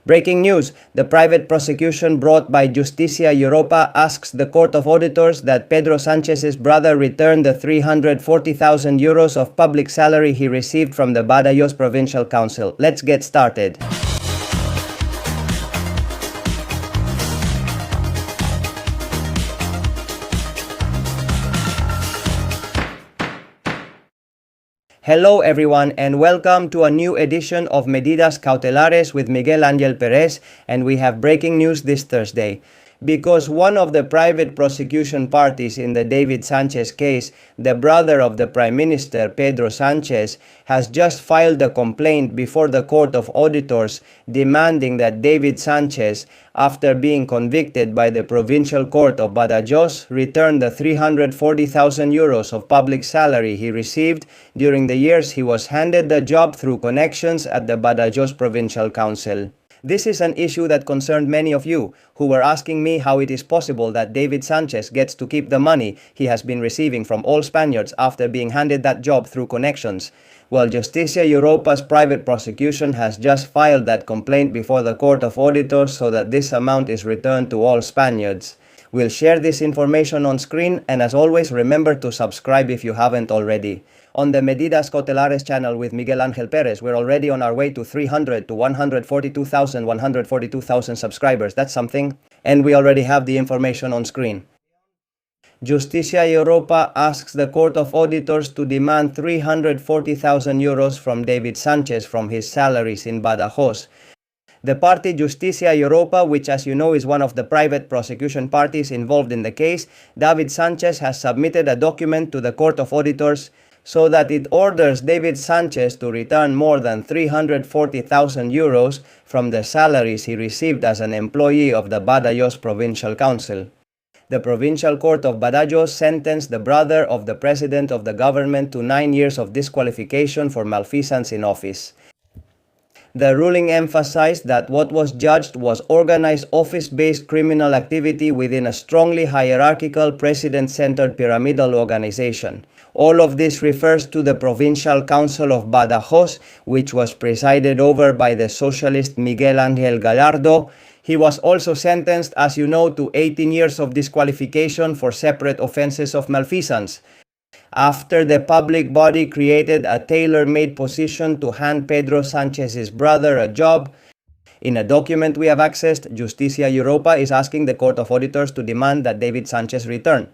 Breaking news, the private prosecution brought by Justicia Europa asks the Court of Auditors that Pedro Sánchez's brother return the 340,000 euros of public salary he received from the Badajoz Provincial Council. Let's get started. Hello everyone and welcome to a new edition of Medidas Cautelares with Miguel Ángel Pérez, and we have breaking news this Thursday. Because one of the private prosecution parties in the David Sánchez case, the brother of the Prime Minister, Pedro Sánchez, has just filed a complaint before the Court of Auditors demanding that David Sánchez, after being convicted by the Provincial Court of Badajoz, return the 340,000 euros of public salary he received during the years he was handed the job through connections at the Badajoz Provincial Council. This is an issue that concerned many of you, who were asking me how it is possible that David Sánchez gets to keep the money he has been receiving from all Spaniards after being handed that job through connections. Well, Justicia Europa's private prosecution has just filed that complaint before the Court of Auditors so that this amount is returned to all Spaniards. We'll share this information on screen, and as always, remember to subscribe if you haven't already. On the Medidas Cautelares channel with Miguel Ángel Pérez, we're already on our way to 300 to 142,000 subscribers. That's something. And we already have the information on screen. Justicia Europa asks the Court of Auditors to demand 340,000 euros from David Sánchez from his salaries in Badajoz. The party Justicia Europa, which as you know is one of the private prosecution parties involved in the case, David Sánchez has submitted a document to the Court of Auditors so that it orders David Sánchez to return more than 340,000 euros from the salaries he received as an employee of the Badajoz Provincial Council. The Provincial Court of Badajoz sentenced the brother of the President of the government to 9 years of disqualification for malfeasance in office. The ruling emphasized that what was judged was organized office-based criminal activity within a strongly hierarchical, president-centered pyramidal organization. All of this refers to the Provincial Council of Badajoz, which was presided over by the socialist Miguel Ángel Gallardo. He was also sentenced, as you know, to 18 years of disqualification for separate offenses of malfeasance, after the public body created a tailor-made position to hand Pedro Sánchez's brother a job. In a document we have accessed, Justicia Europa is asking the Court of Auditors to demand that David Sánchez return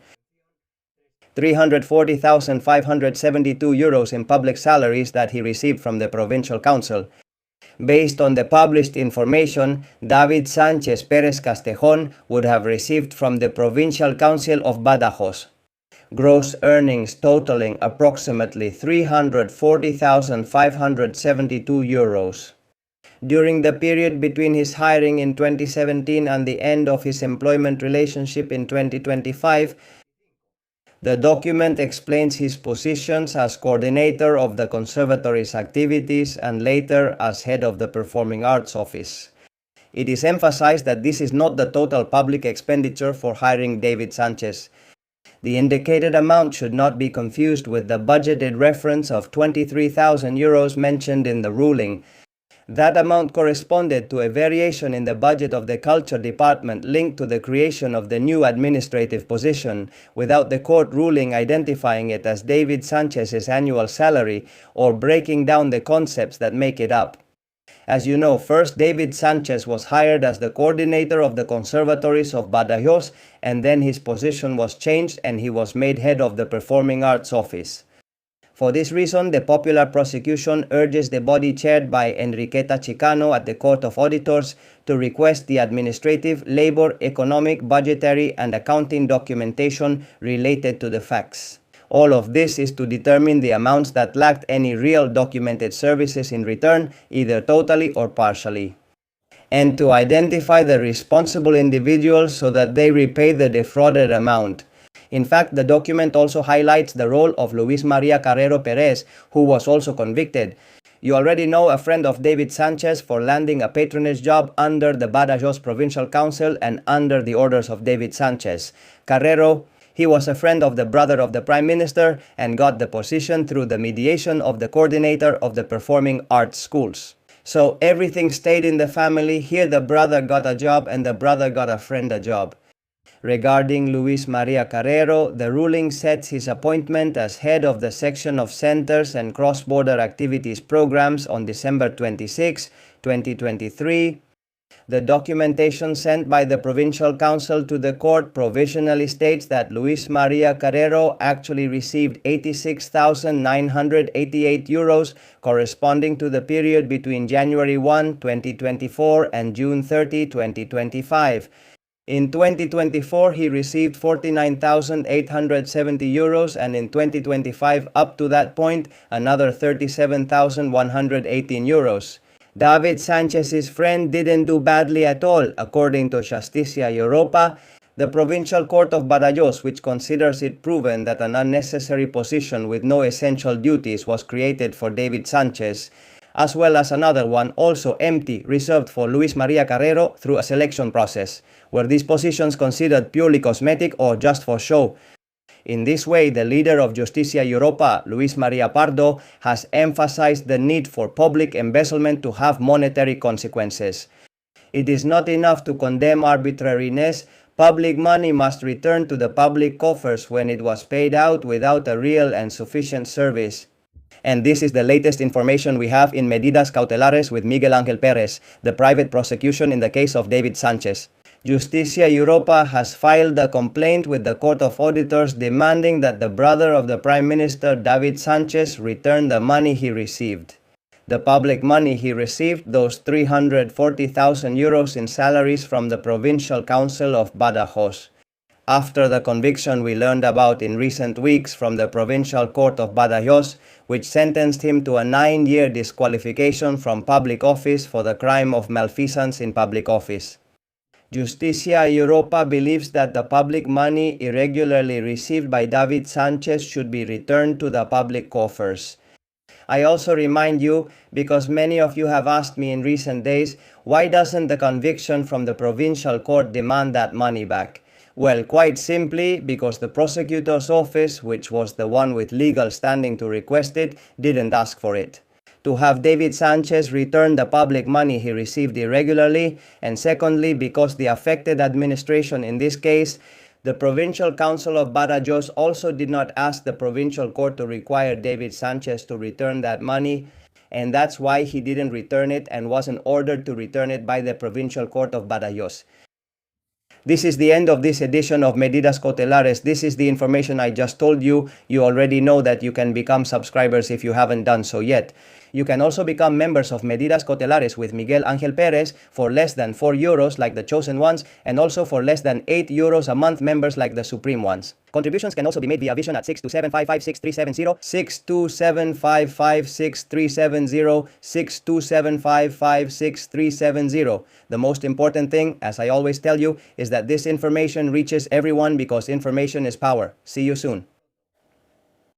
340,572 euros in public salaries that he received from the Provincial Council. Based on the published information, David Sánchez Pérez Castejón would have received from the Provincial Council of Badajoz gross earnings totaling approximately 340,572 euros. During the period between his hiring in 2017 and the end of his employment relationship in 2025, the document explains his positions as coordinator of the conservatory's activities and later as head of the Performing Arts Office. It is emphasized that this is not the total public expenditure for hiring David Sánchez. The indicated amount should not be confused with the budgeted reference of 23,000 euros mentioned in the ruling. That amount corresponded to a variation in the budget of the Culture Department linked to the creation of the new administrative position, without the court ruling identifying it as David Sánchez's annual salary or breaking down the concepts that make it up. As you know, first David Sánchez was hired as the coordinator of the conservatories of Badajoz, and then his position was changed and he was made head of the Performing Arts Office. For this reason, the popular prosecution urges the body chaired by Enriqueta Chicano at the Court of Auditors to request the administrative, labor, economic, budgetary, and accounting documentation related to the facts. All of this is to determine the amounts that lacked any real documented services in return, either totally or partially, and to identify the responsible individuals so that they repay the defrauded amount. In fact, the document also highlights the role of Luis María Carrero Pérez, who was also convicted. You already know a friend of David Sánchez for landing a patronage job under the Badajoz Provincial Council and under the orders of David Sánchez. Carrero, he was a friend of the brother of the Prime Minister and got the position through the mediation of the coordinator of the performing arts schools. So everything stayed in the family. Here the brother got a job and the brother got a friend a job. Regarding Luis Maria Carrero, the ruling sets his appointment as head of the section of Centers and Cross-Border Activities Programs on December 26, 2023. The documentation sent by the Provincial Council to the court provisionally states that Luis Maria Carrero actually received 86,988 euros corresponding to the period between January 1, 2024 and June 30, 2025. In 2024, he received 49,870 euros, and in 2025, up to that point, another 37,118 euros. David Sanchez's friend didn't do badly at all, according to Justicia Europa. The Provincial Court of Badajoz, which considers it proven that an unnecessary position with no essential duties was created for David Sánchez, as well as another one, also empty, reserved for Luis Maria Carrero through a selection process. Were these positions considered purely cosmetic or just for show? In this way, the leader of Justicia Europa, Luis Maria Pardo, has emphasized the need for public embezzlement to have monetary consequences. It is not enough to condemn arbitrariness. Public money must return to the public coffers when it was paid out without a real and sufficient service. And this is the latest information we have in Medidas Cautelares with Miguel Ángel Pérez, the private prosecution in the case of David Sánchez. Justicia Europa has filed a complaint with the Court of Auditors demanding that the brother of the Prime Minister, David Sánchez, return the money he received. The public money he received, those 340,000 euros in salaries from the Provincial Council of Badajoz. After the conviction we learned about in recent weeks from the Provincial Court of Badajoz, which sentenced him to a 9-year disqualification from public office for the crime of malfeasance in public office. Justicia Europa believes that the public money irregularly received by David Sánchez should be returned to the public coffers. I also remind you, because many of you have asked me in recent days, why doesn't the conviction from the Provincial Court demand that money back? Well, quite simply because the prosecutor's office, which was the one with legal standing to request it, didn't ask for it. To have David Sánchez return the public money he received irregularly, and secondly, because the affected administration in this case, the Provincial Council of Badajoz, also did not ask the Provincial Court to require David Sánchez to return that money, and that's why he didn't return it and wasn't ordered to return it by the Provincial Court of Badajoz. This is the end of this edition of Medidas Cautelares. This is the information I just told you. You already know that you can become subscribers if you haven't done so yet. You can also become members of Medidas Cautelares with Miguel Ángel Pérez for less than 4 euros like the chosen ones, and also for less than 8 euros a month members like the supreme ones. Contributions can also be made via Vision at 627556370, 627556370, 627556370. The most important thing, as I always tell you, is that this information reaches everyone because information is power. See you soon.